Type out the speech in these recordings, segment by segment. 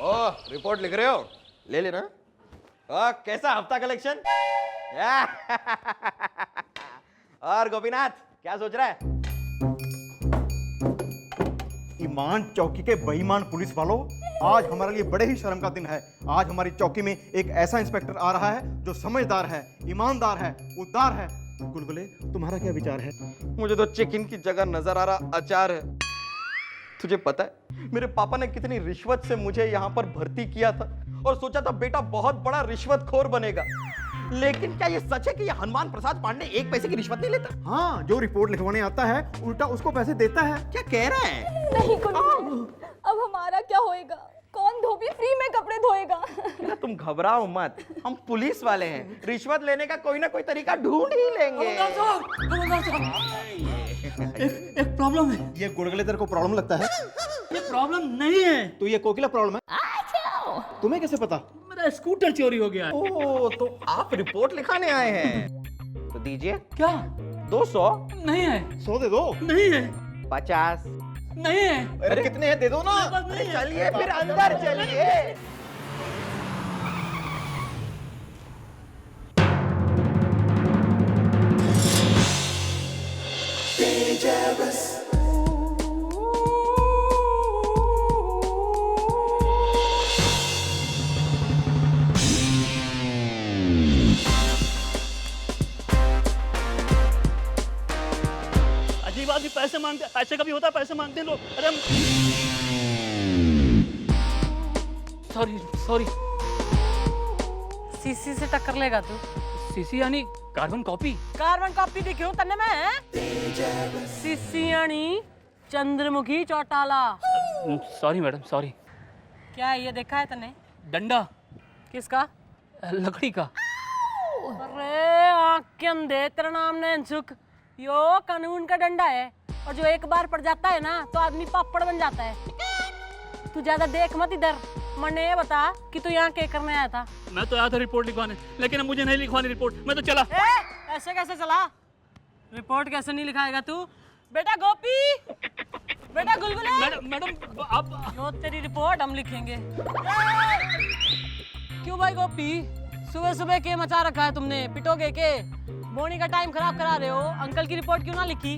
ओ report लिख रहे हो, ले लेना। कैसा हफ्ता कलेक्शन? और गोपीनाथ क्या सोच रहा है? ईमान चौकी के बेईमान पुलिस वालों, आज हमारे लिए बड़े ही शर्म का दिन है। आज हमारी चौकी में एक ऐसा इंस्पेक्टर आ रहा है जो समझदार है, ईमानदार है, उदार है। गुलगुले, तुम्हारा क्या विचार है? मुझे तो चिकन की जगह नजर आ रहा अचार है। तुझे पता है मेरे पापा ने कितनी रिश्वत से मुझे यहाँ पर भर्ती किया था और सोचा था बेटा बहुत बड़ा रिश्वतखोर बनेगा। लेकिन क्या ये सच है कि ये हनुमान प्रसाद पांडे एक पैसे की रिश्वत नहीं लेता? हाँ, जो रिपोर्ट लिखवाने आता है उल्टा उसको पैसे देता है। क्या कह रहा है? नहीं अब हमारा क्या होएगा? कौन धोबी फ्री में कपड़े धोएगा? क्या तुम घबराओ मत, हम पुलिस वाले हैं, रिश्वत लेने का कोई ना कोई तरीका ढूंढ ही लेंगे। एक प्रॉब्लम है। ये गुलगुले तेरे को प्रॉब्लम लगता है? ये प्रॉब्लम नहीं है, तो ये कोकिला प्रॉब्लम है? तुम्हें कैसे पता? मेरा स्कूटर चोरी हो गया है। ओह, तो आप रिपोर्ट लिखाने आए हैं? तो दीजिए। क्या? 200? नहीं है। 100 दे दो। नहीं है। 50? नहीं है। अरे कितने हैं? दे दो ना। नहीं है। चलिए फिर अंदर चलिए। अजीब आदमी पैसे मांगते, ऐसे कभी होता है? पैसे मांगते हैं लोग। अरे सॉरी सॉरी। सीसी से टक्कर लेगा तू? सीसी यानी कार्बन कॉपी? कार्बन कॉपी दिखी हूँ तन्ने मैं। सीसी यानी Chandramukhi Chautala. Sorry madam, sorry. क्या है ये देखा है तन्ने? डंडा। किसका? लकड़ी का। अरे आँख के अंधे, तेरा नाम नैनसुख। यो कानून का डंडा है और जो एक बार पड़ जाता है ना तो आदमी पापड़ बन जाता है। तू ज्यादा देख मत इधर। मैंने ये बता कि तू यहाँ क्या करने आया था? मैं तो आया था रिपोर्ट लिखवाने, लेकिन अब मुझे नहीं लिखवानी रिपोर्ट, मैं तो चला। ऐसे कैसे चला? रिपोर्ट कैसे नहीं लिखाएगा तू? बेटा गोपी, बेटा गुलगुले। मैडम आप। यो तेरी रिपोर्ट हम लिखेंगे। क्यों भाई गोपी, सुबह सुबह के मचा रखा है तुमने? पिटोगे के? बोनी का टाइम खराब करा रहे हो। अंकल की रिपोर्ट क्यों ना लिखी?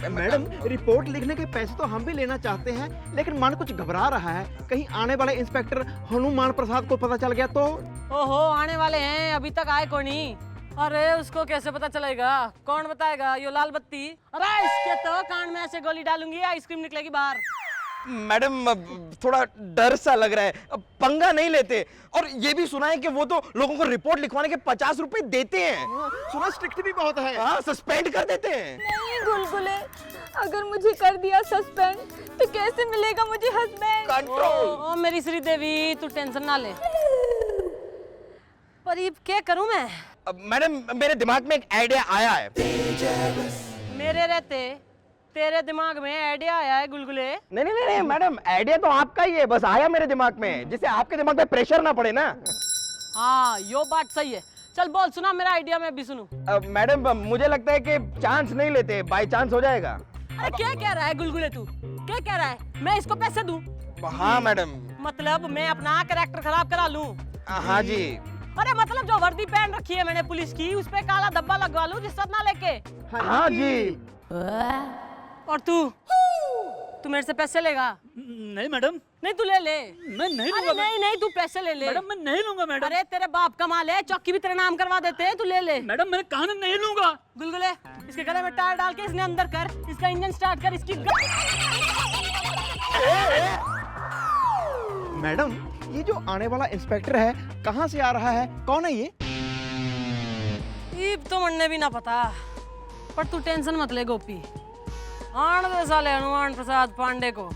मैडम, रिपोर्ट लिखने के पैसे तो हम भी लेना चाहते हैं, लेकिन मन कुछ घबरा रहा है। कहीं आने वाले इंस्पेक्टर हनुमान प्रसाद को पता चल गया तो? ओहो, आने वाले हैं, अभी तक आए कौन नहीं। अरे उसको कैसे पता चलेगा? कौन बताएगा? यो लाल बत्ती। अरे इसके तो कान में ऐसे गोली डालूंगी, आइसक्रीम निकलेगी बाहर। मैडम थोड़ा डर सा लग रहा है, पंगा नहीं लेते। और ये भी सुना है कि वो तो लोगों को रिपोर्ट लिखवाने के 50 रुपए देते हैं। सुना स्ट्रिक्ट भी बहुत है। हाँ, सस्पेंड कर देते हैं। नहीं गुलगुले, अगर मुझे कर दिया सस्पेंड तो कैसे मिलेगा मुझे हस्बैंड? कंट्रोल। ओ मेरी श्रीदेवी, तू टेंशन ना ले। पर ये क्या करूं मैं? मैडम मेरे दिमाग में एक आइडिया आया है। मेरे रहते तेरे दिमाग में आइडिया आया है गुलगुले? नहीं मैडम, आइडिया तो आपका ही है, बस आया मेरे दिमाग में, जिससे आपके दिमाग में प्रेशर ना पड़े ना। हाँ यो बात सही है। चल बोल, सुना मेरा आइडिया, मैं भी सुनूं। मैडम मुझे लगता है कि चांस नहीं लेते, बाय चांस हो जाएगा। अरे क्या कह रहा है गुलगुले तू? क्या कह रहा है? मैं इसको पैसे दूं? हाँ मैडम। मतलब मैं अपना कैरेक्टर खराब करा लूं? हाँ जी। अरे मतलब जो वर्दी पहन रखी है मैंने पुलिस की, उस पे काला धब्बा लगवा लूं रिश्वत ना लेके? हाँ जी। और तू मेरे से पैसे लेगा? नहीं मैडम। नहीं तू ले ले। मैं नहीं अरे लूंगा। नहीं तू पैसे ले ले। मैडम मैं नहीं लूंगा मैडम। अरे तेरे बाप का माल है, चौकी भी तेरे नाम करवा देते हैं, तू ले ले। मैडम मैंने कहा ना नहीं लूंगा। गुलगुले, इसके गले में टायर डाल के इसने अंदर कर, इसका इंजन स्टार्ट कर, इसकी मैडम, ये जो आने वाला इंस्पेक्टर है कहाँ से आ रहा है? कौन है ये? तो मरने भी ना पता, पर तू टेंशन मत ले गोपी। आन दे साले हनुमान प्रसाद पांडे को।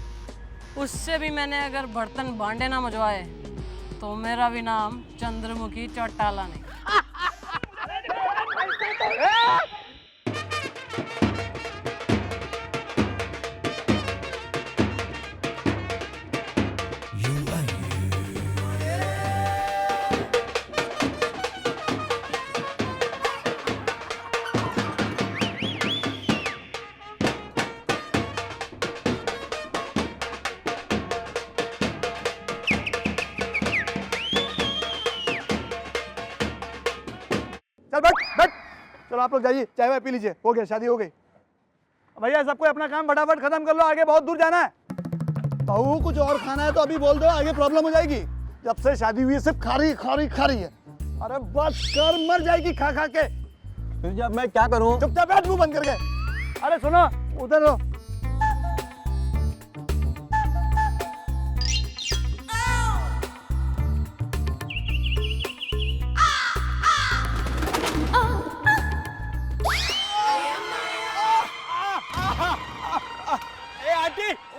उससे भी मैंने अगर बर्तन भांडे ना मजवाए तो मेरा भी नाम चंद्रमुखी चौटाला नहीं। आप लोग जाइए, चाय वाय पी लीजिए, हो गया, शादी हो गई। भैया सबको अपना काम फटाफट खत्म कर लो, आगे बहुत दूर जाना है। बहू कुछ और खाना है तो अभी बोल दो, आगे प्रॉब्लम हो जाएगी। जब से शादी हुई है सिर्फ खा रही है। अरे बस कर, मर जाएगी खा खा के। फिर जब मैं क्या करूं? चुपचाप बैठ, मुंह बंद करके। अरे सुनो, उधर लो।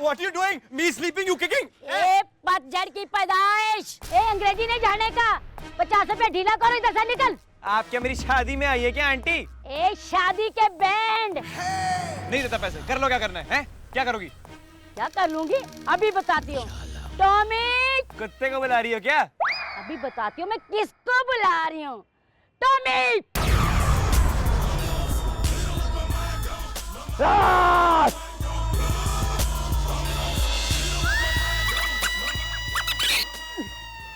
What are you doing? Me sleeping, you kicking? ए पतझड़ की पैदाइश। ए अंग्रेजी नहीं जाने का, 50 रुपए ढीला करो, इधर से निकल। आप क्या मेरी शादी में आई है क्या आंटी? ए शादी के बैंड। नहीं देता पैसे, कर लो क्या करना है? क्या करोगी? क्या कर लूंगी अभी बताती हूँ। टॉमी, कुत्ते को बुला रही हो क्या? अभी बताती हूँ मैं किसको बुला रही हूँ। टॉमी,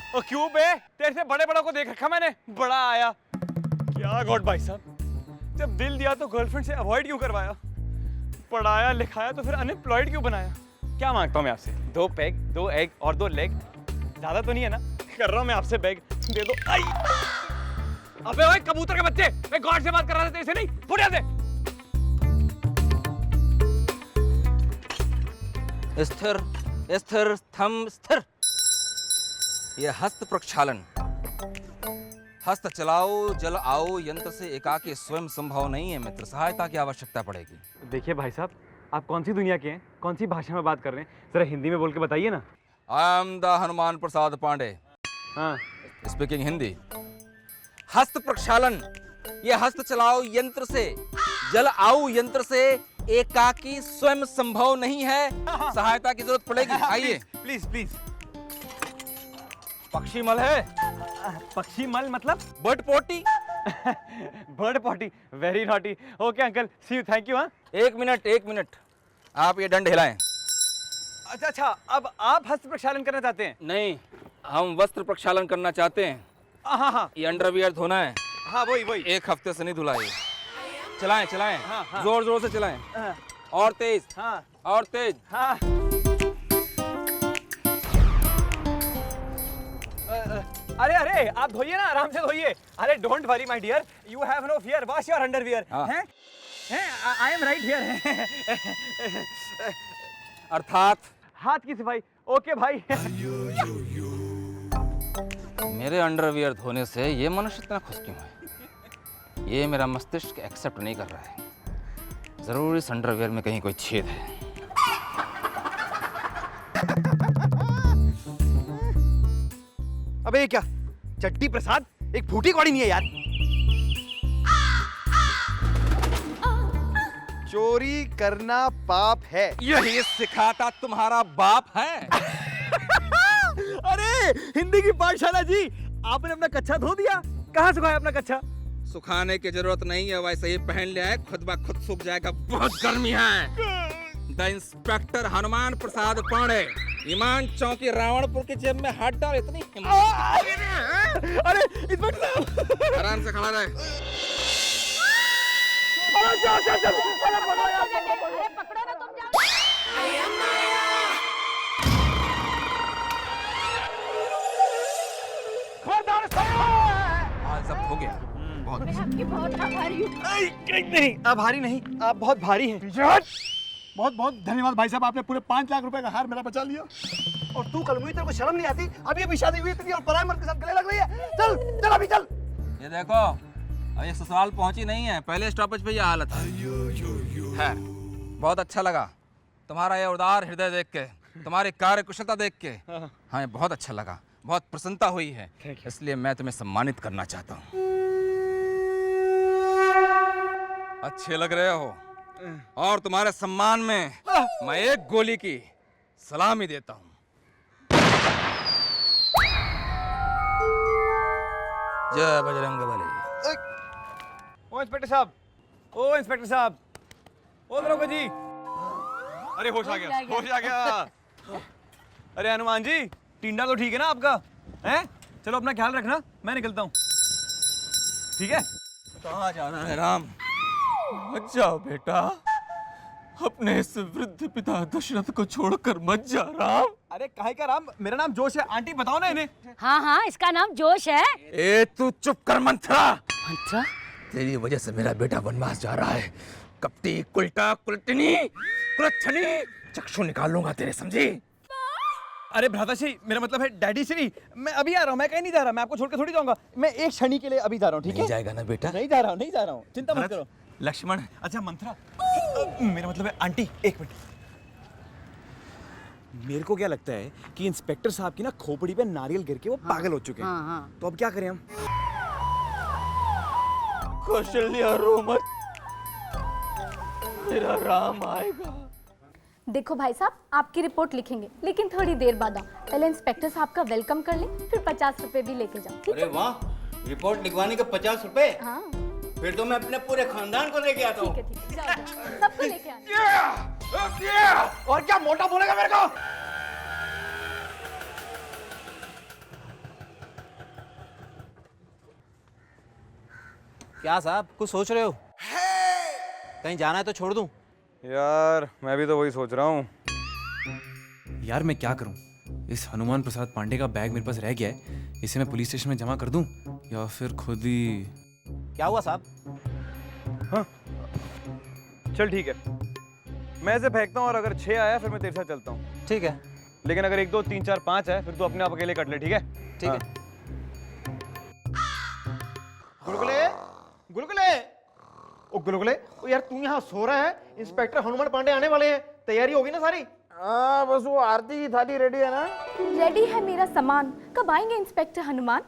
ओ क्यों बे? तेरे से बड़े बड़ों को देख रखा मैंने, बड़ा आया। क्या गॉड भाई साहब, जब दिल दिया तो गर्लफ्रेंड से अवॉइड क्यों करवाया? पढ़ाया लिखाया तो फिर अनएम्प्लॉयड क्यों बनाया? क्या मांगता हूँ मैं आपसे? 2 पैग, 2 एग और 2 लेग। ज्यादा तो नहीं है ना? कर रहा हूँ मैं आपसे बेग, दे दो। आई! अबे ओए कबूतर के बच्चे, मैं गॉड से बात कर रहा था, तेरे से नहीं। फुट यहाँ से। स्थिर स्थिर थम स्थिर। यह हस्त प्रक्षालन, हस्त चलाओ जल आओ यंत्र से एकाकी स्वयं संभव नहीं है मित्र, सहायता की आवश्यकता पड़ेगी। देखिए भाई साहब, आप कौन सी दुनिया के हैं, कौन सी भाषा में बात कर रहे हैं? जरा हिंदी में बोल के बताइए ना। I am the Hanuman Prasad Pandey, हाँ स्पीकिंग हिंदी। हस्त प्रक्षालन, यह हस्त चलाओ यंत्र से जल आओ यंत्र से एकाकी स्वयं संभव नहीं है, सहायता की जरूरत पड़ेगी। आइए प्लीज प्लीज। पक्षी मल है, पक्षी मल मतलब? Bird potty. Bird potty, very naughty. Okay uncle, see you, thank you. हाँ 1 मिनट, आप ये दंड हिलाएं। अच्छा अच्छा, अब आप हस्त प्रक्षालन करना चाहते हैं? नहीं, हम वस्त्र प्रक्षालन करना चाहते हैं। हाँ हाँ ये अंडरवियर धोना है। हाँ वही। 1 हफ्ते से नहीं धुला ये। चलाएं हाँ। जोर जोर से चलाएं। हाँ। और तेज, हाँ और तेज। हाँ। अरे आप धोइए ना, आराम से धोइए। अरे don't worry my dear, you have no fear, wash your underwear. हाँ। हैं? I am right here. अर्थात हाथ की सफाई। ओके भाई। मेरे अंडरवियर धोने से ये मनुष्य इतना खुश क्यों है? ये मेरा मस्तिष्क एक्सेप्ट नहीं कर रहा है। जरूर इस अंडरवियर में कहीं कोई छेद है। अबे ये क्या चट्टी प्रसाद, एक फूटी कौड़ी नहीं है यार। चोरी करना पाप है, यही सिखाता तुम्हारा बाप है। अरे हिंदी की पाठशाला जी, आपने अपना कच्छा धो दिया? कहाँ सुखाया अपना कच्छा? सुखाने की जरूरत नहीं है, वैसे ही पहन लिया है, खुद ब खुद सूख जाएगा, बहुत गर्मी है। द इंस्पेक्टर हनुमान प्रसाद पांडे, ईमान चौकी रावणपुर की जेब में हाथ डाल, इतनी हिम्मत। अरे इंस्पेक्टर साहब, आराम से खड़ा रहे। अरे पकड़ो ना तुम, जाओ। आज सब हो गया। बहुत आपकी बहुत आभारी हूँ। नहीं, आप भारी नहीं, आप बहुत भारी हैं। बहुत बहुत धन्यवाद भाई साहब, आपने पूरे 5 लाख रुपए का हार मेरा बचा लिया। और तू कल मुझे, तेरे को शर्म नहीं आती? अभी अभी शादी हुई इतनी और पराये मर्द के साथ गले लग रही है। चल चल अभी चल। ये देखो, ये ससुराल पहुंची नहीं है, पहले स्टॉपेज पे ये हालत है। खैर, बहुत अच्छा लगा तुम्हारा ये उदार हृदय देख के, तुम्हारी कार्य कुशलता देख के। हाँ, ये बहुत अच्छा लगा, बहुत प्रसन्नता हुई है, इसलिए मैं तुम्हें सम्मानित करना चाहता हूँ। अच्छे लग रहे हो, और तुम्हारे सम्मान में मैं 1 गोली की सलामी देता हूँ। जय बजरंगबली। ओ इंस्पेक्टर साहब, ओ इंस्पेक्टर साहब, ओ दरोगा जी। अरे होश आ गया, होश आ गया। अरे हनुमान जी, टिंडा तो ठीक है ना आपका? हैं? चलो अपना ख्याल रखना, मैं निकलता हूँ। ठीक है? कहाँ जाना है राम? मत जाओ बेटा, अपने इस वृद्ध पिता दशरथ को छोड़कर मत जा राम। अरे काहे का राम, मेरा नाम जोश है। आंटी बताओ ना इन्हें। हाँ हाँ, इसका नाम जोश है। ए तू चुप कर मंथरा। मंत्रा? तेरी वजह से मेरा बेटा वनवास जा रहा है। कपटी, कुलटा, कुलटनी, कुलच्छनी, चक्षु निकाल लूंगा तेरे, समझी? अरे भ्राता श्री, मेरा मतलब है डैडी श्री, मैं अभी आ रहा हूँ, मैं कहीं नहीं जा रहा, मैं आपको छोड़ के थोड़ी जाऊंगा। मैं एक क्षण के लिए अभी जा रहा हूँ, ठीक है? नहीं जाएगा ना बेटा? नहीं जा रहा हूँ, चिंता मत करो। लक्ष्मण। अच्छा मंथरा, मेरा मतलब है आंटी, एक मिनट। मेरे को क्या लगता है कि इंस्पेक्टर साहब की ना खोपड़ी पे नारियल गिर के वो पागल हो चुके हैं। हाँ। तो अब क्या करें हम? कौशल्या रो मत, मेरा राम आएगा। देखो भाई साहब, आपकी रिपोर्ट लिखेंगे, लेकिन थोड़ी देर बाद आओ। पहले इंस्पेक्टर साहब का वेलकम कर ले, फिर 50 रुपए भी लेके जाओ, ठीक है? अरे वाह, रिपोर्ट लिखवाने के 50 रुपए? हाँ फिर तो मैं अपने पूरे खानदान को लेके आता हूँ। ठीक है, जाओ जाओ, सबको लेके आना। और क्या मोटा बोलेगा मेरे को? क्या साहब, कुछ सोच रहे हो? कहीं जाना है तो छोड़ दूं? यार मैं भी तो वही सोच रहा हूँ। यार मैं क्या करूं? इस हनुमान प्रसाद पांडे का बैग मेरे पास रह गया है, इसे मैं पुलिस स्टेशन में जमा कर दूं या फिर खुद ही? क्या हुआ साहब? हाँ चल ठीक है, मैं इसे फेंकता हूँ और अगर 6 आया फिर मैं तेरे साथ चलता हूँ। ठीक है। लेकिन अगर 1 2 3 4 5 है फिर तू अपने आप अकेले कट ले, ठीक है? ठीक है। गुलगुले, गुलगुले, ओ गुलगुले, ओ यार तू यहाँ सो रहा है? इंस्पेक्टर हनुमान पांडे आने वाले हैं, तैयारी होगी ना सारी? हाँ बस वो आरती की थाली रेडी है ना? रेडी है मेरा सामान। कब आएंगे इंस्पेक्टर हनुमान?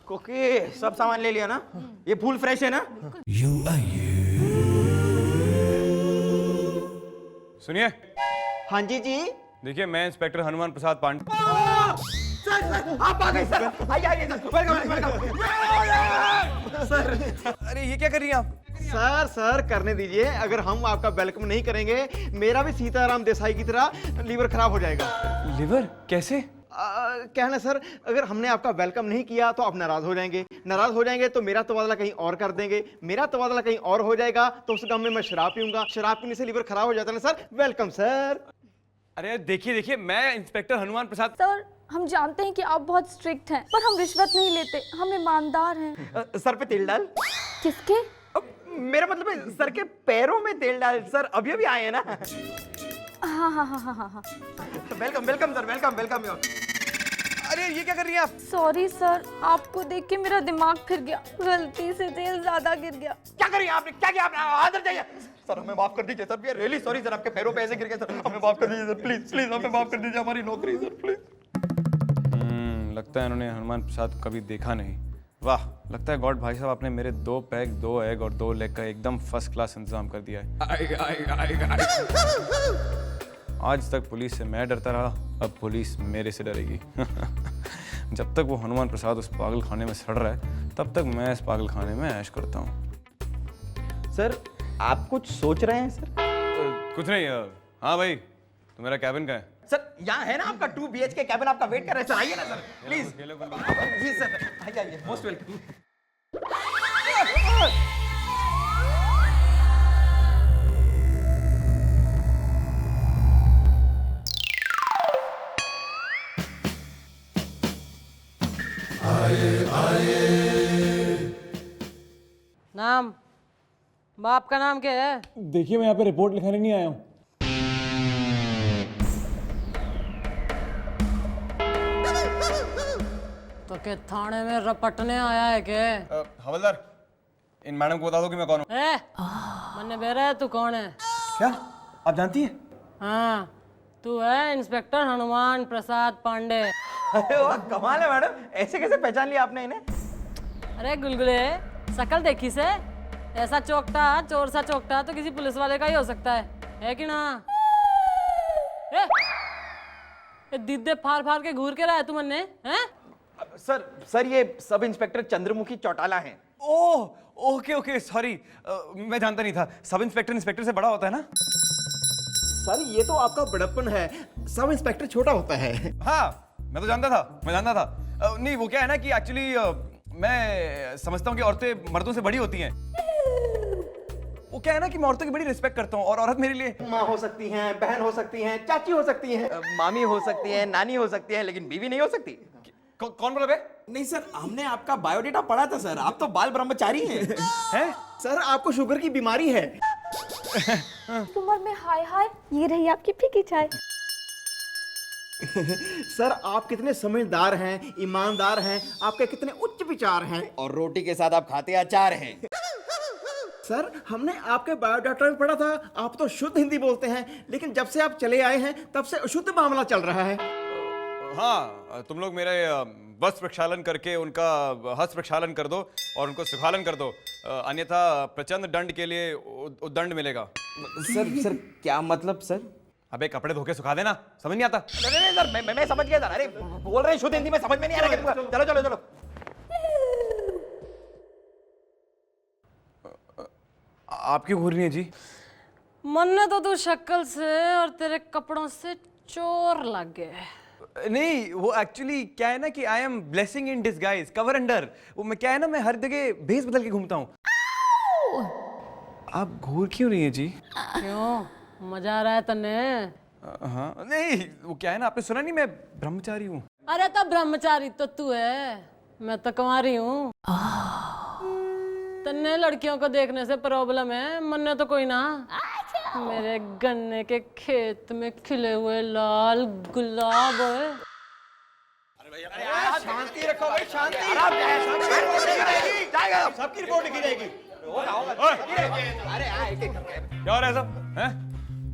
कुकी, सब सामान ले लिया ना? ये फूल फ्रेश है ना? सुनिए। हाँ जी जी। देखिए मैं इंस्पेक्टर हनुमान प्रसाद पांडे। सर, आप आ गए सर। आइए सर, वेलकम वेलकम। सर, अरे ये क्या कर रही हैं आप? सर करने दीजिए, अगर हम आपका वेलकम नहीं करेंगे मेरा भी सीताराम देसाई की तरह लीवर खराब हो जाएगा। लिवर कैसे? क्या है ना सर, अगर हमने आपका वेलकम नहीं किया तो आप नाराज हो जाएंगे, नाराज हो जाएंगे तो मेरा तबादला कहीं और कर देंगे, मेरा तबादला कहीं और हो जाएगा तो उस काम में मैं शराब पीऊंगा, शराब पीने से लीवर खराब हो जाता है ना सर। Welcome sir. अरे देखिए मैं इंस्पेक्टर हनुमान प्रसाद। सर, हम जानते हैं कि आप बहुत स्ट्रिक्ट हैं, पर हम रिश्वत नहीं लेते, हम ईमानदार हैं। सर पे तेल डाल। किसके? मेरा मतलब है सर के पैरों में तेल डाल। सर अभी अभी आए हैं ना? हाँ हाँ हाँ हाँ हाँ हाँ। Welcome welcome sir, welcome welcome. अरे ये क्या कर रही हैं आप? सॉरी सर, आपको देख के मेरा दिमाग फिर गया, गलती से तेल ज्यादा गिर गया। क्या करिए आपने? क्या किया आपने? अंदर जाइए सर, हमें माफ कर दीजिए sir. We are really sorry sir, आपके पैरों पे ऐसे गिर गए सर, हमें माफ कर दीजिए सर, प्लीज प्लीज हमें माफ कर दीजिए, हमारी नौकरी सर, प्लीज। लगता है इन्होंने हनुमान प्रसाद को कभी देखा नहीं। वाह, लगता है गॉड भाई साहब आपने मेरे 2 पैक 2 एग और 2 लेग का एकदम फर्स्ट क्लास इंतजाम कर दिया है। आज तक पुलिस से मैं डरता रहा, अब पुलिस मेरे से डरेगी। जब तक वो हनुमान प्रसाद उस पागल खाने में सड़ रहा है तब तक मैं इस पागल खाने में ऐश करता हूँ। सर आप कुछ सोच रहे हैं सर? कुछ नहीं। हाँ भाई, तो मेरा कैबिन का है सर? यहाँ है ना आपका 2 BHK कैबिन, आपका वेट कर रहे हैं सर, आइए ना सर प्लीज। जी सर, आइए मोस्ट वेलकम। नाम? बाप का नाम क्या है? देखिए मैं यहाँ पे रिपोर्ट लिखाने नहीं आया हूँ। तो के थाने में रपटने आया है के? हवलदार, इन मैडम को बता दो कि मैं कौन हूँ। मन्ने बेरा तू कौन है? क्या आप जानती हैं? हाँ, तू है इंस्पेक्टर हनुमान प्रसाद पांडे। अरे वाह, कमाल है मैडम, ऐसे कैसे पहचान लिया आपने इन्हें? अरे गुलगुले, शकल देखी से ऐसा चौकटा, चोर सा चौकटा तो किसी पुलिस वाले का ही हो सकता है कि ना? ए दीदे फाड़ फाड़ के घूर के रहा है तू मन्ने, हैं? सर ये सब इंस्पेक्टर चंद्रमुखी चौटाला हैं। ओह ओके ओके सॉरी, मैं जानता नहीं था। सब इंस्पेक्टर इंस्पेक्टर से बड़ा होता है ना? सर ये तो आपका बड़प्पन है, सब इंस्पेक्टर छोटा होता है। हाँ मैं तो जानता था, मैं जानता था। नहीं वो क्या है ना कि एक्चुअली मैं समझता हूँ कि औरतें मर्दों से बड़ी होती हैं। वो क्या है ना कि मैं औरतों की बड़ी रिस्पेक्ट करता हूँ और औरत मेरे लिए माँ हो सकती हैं, बहन हो सकती हैं, चाची हो सकती हैं। मामी हो सकती है, नानी हो सकती है, लेकिन बीवी नहीं हो सकती। कौन बोला बे? नहीं सर, हमने आपका बायोडेटा पढ़ा था सर, आप तो बाल ब्रह्मचारी हैं। हैं? सर आपको शुगर की बीमारी है। उम्र में हाय हाय, ये रही आपकी फीकी चाय। सर आप कितने समझदार हैं, ईमानदार हैं, आपके कितने उच्च विचार हैं। और रोटी के साथ आप खाते अचार हैं। सर हमने आपके बायोडाटा में पढ़ा था, आप तो शुद्ध हिंदी बोलते हैं, लेकिन जब से आप चले आए हैं तब से अशुद्ध मामला चल रहा है। हाँ, तुम लोग मेरे वस्त्र प्रक्षालन करके उनका हस्त प्रक्षालन कर दो और उनको सुखालन कर दो, अन्यथा प्रचंड दंड के लिए उद्दंड मिलेगा। सर क्या मतलब सर? अबे कपड़े धोके सुखा देना, समझ नहीं आता? नहीं सर, मैं समझ गया सर। अरे बोल रहे हैं शुद्ध हिंदी में, समझ में नहीं आ रहा क्या तुमको? चलो चलो चलो। आप क्यों घूर रही हैं जी? मन तो तू शक्ल से और तेरे कपड़ों से चोर लग गए। नहीं, वो एक्चुअली क्या है ना कि I am blessing in disguise, cover under. वो मैं क्या है ना, मैं हर जगह भेस बदल के घूमता हूँ। आप घूर क्यों रही हैं जी? क्यों, मजा आ रहा है तन्ने? हाँ, नहीं वो क्या है ना, आपने सुना नहीं मैं ब्रह्मचारी हूँ। अरे तो ब्रह्मचारी तो तू है, मैं तो कुंवारी हूँ। तन्ने लड़कियों को देखने से प्रॉब्लम है, मन्ने तो कोई ना। मेरे गन्ने के खेत में खिले हुए लाल गुलाब है। शांति रखो भाई, शांति। सबकी रिपोर्ट लिखी जाएगी। क्या हो रहा है सब? हैं?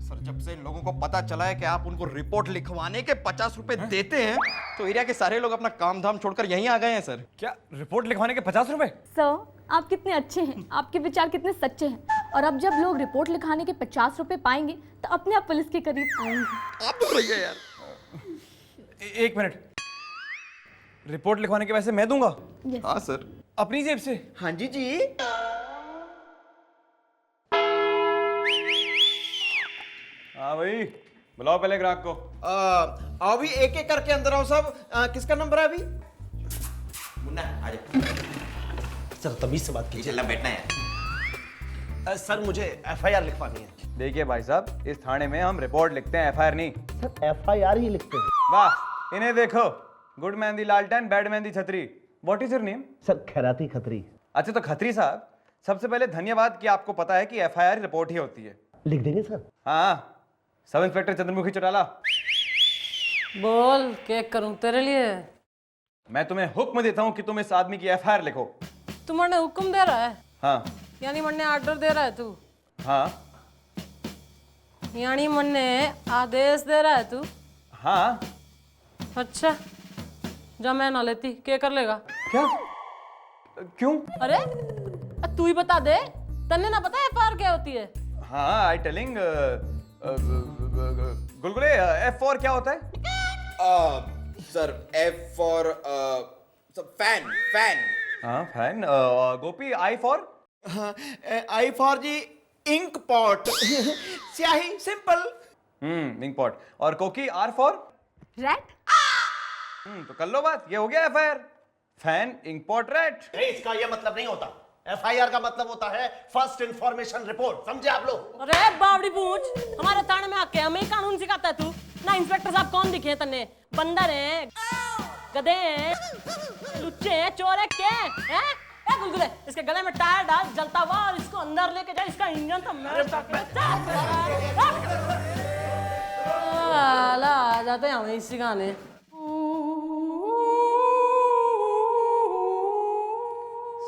सर जब से लोगों को पता चला है कि आप उनको रिपोर्ट लिखवाने के 50 रुपए देते हैं, तो एरिया के सारे लोग अपना काम धाम छोड़कर यहीं आ गए हैं सर। क्या रिपोर्ट लिखवाने के 50 रुपए? सर आप कितने अच्छे हैं, आपके विचार कितने सच्चे हैं। और अब जब लोग रिपोर्ट लिखाने के 50 रुपए पाएंगे तो अपने आप पुलिस के करीब आएंगे। आप तो भैया यार। एक मिनट, रिपोर्ट लिखवाने के पैसे मैं दूंगा? हाँ सर। अपनी जेब से? हाँ जी जी। हाँ भाई, बुलाओ पहले ग्राहक को। अभी एक एक करके अंदर आओ सब। किसका नंबर है अभी? मुन्ना आ जा। सर तमीज से बात कीजिए। चल बैठना है। सर मुझे एफआईआर लिखवानी है। देखिए भाई साहब, इस थाने में हम रिपोर्ट लिखते हैं, एफआईआर नहीं। सर एफआईआर ही लिखते हैं। वाह, इन्हें देखो, गुड मैन दी लालटेन, बैड मैन दी छतरी। What is your name? Sir Khairati Khatri. अच्छा तो खत्री साहब, सबसे पहले धन्यवाद कि आपको पता है कि एफआईआर रिपोर्ट ही होती है। लिख देंगे सर। हाँ, सब इंस्पेक्टर चंद्रमुखी चौटाला। बोल, क्या करूं तेरे लिए? मैं तुम्हें हुक्म देता हूं कि तुम इस आदमी की एफआईआर लिखो। तू मन्ने हुक्म दे रहा है? हाँ। यानी मन्ने ऑर्डर दे रहा है तू? हाँ। यानी मन्ने आदेश दे रहा है तू? हाँ। अच्छा, जा मैं ना लेती, क्या कर लेगा? क्या? क्यों? अरे तू ही बता दे, तन्ने ना पता एफआईआर क्या होती है? हाँ, I telling. Gulgule, F for क्या होता है? Sir F for fan. Fan. हाँ, fan. Gopi, I for? I for जी इंक पॉट। स्याही, सिंपल। Ink pot. और कोकी, आर फॉर? रैट। तो कर लो बात, ये हो गया FIR. Fan, ink pot, rat. इसका ये मतलब नहीं होता। एफआईआर का मतलब होता है फर्स्ट इंफॉर्मेशन रिपोर्ट, समझे आप लोग? अरे बावड़ी पूछ, हमारे थाने में आके हमें कानून सिखाता है तू ना? इंस्पेक्टर साहब कौन दिखे तन्ने? बंदर है, गधे हैं, लुच्चे हैं, चोर है, क्या है? ए गुलगुले, इसके गले में टायर डाल, जलता हुआ, और इसको अंदर लेके जा, इसका इंजन तो मैं आ जाते हैं हमें सिखाने।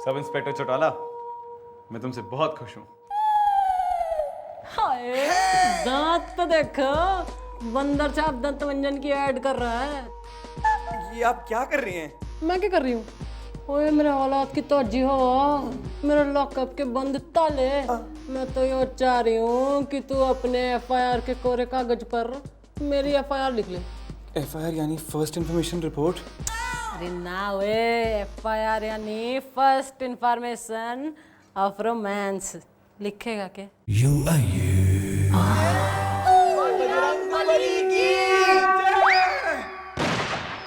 सब इंस्पेक्टर चौटाला, मैं तुमसे बहुत खुश हूँ। हाय, दांत तो देखो, बंदर छाप दंत मंजन की ऐड कर रहा है। ये आप क्या कर रही हैं? मैं क्या कर रही हूँ? ओए मेरे हालात की तोजी हो, मेरे लॉकअप के बंद ताले। मैं तो ये चाह रही हूँ कि तू अपने एफआईआर के कोरे कागज पर मेरी एफआईआर लिख ले। एफआईआर यानी फर्स्ट इंफॉर्मेशन रिपोर्ट? अरे ना वे, एफआईआर यानी फर्स्ट इंफॉर्मेशन ऑफ रोमांस। लिखेगा क्या?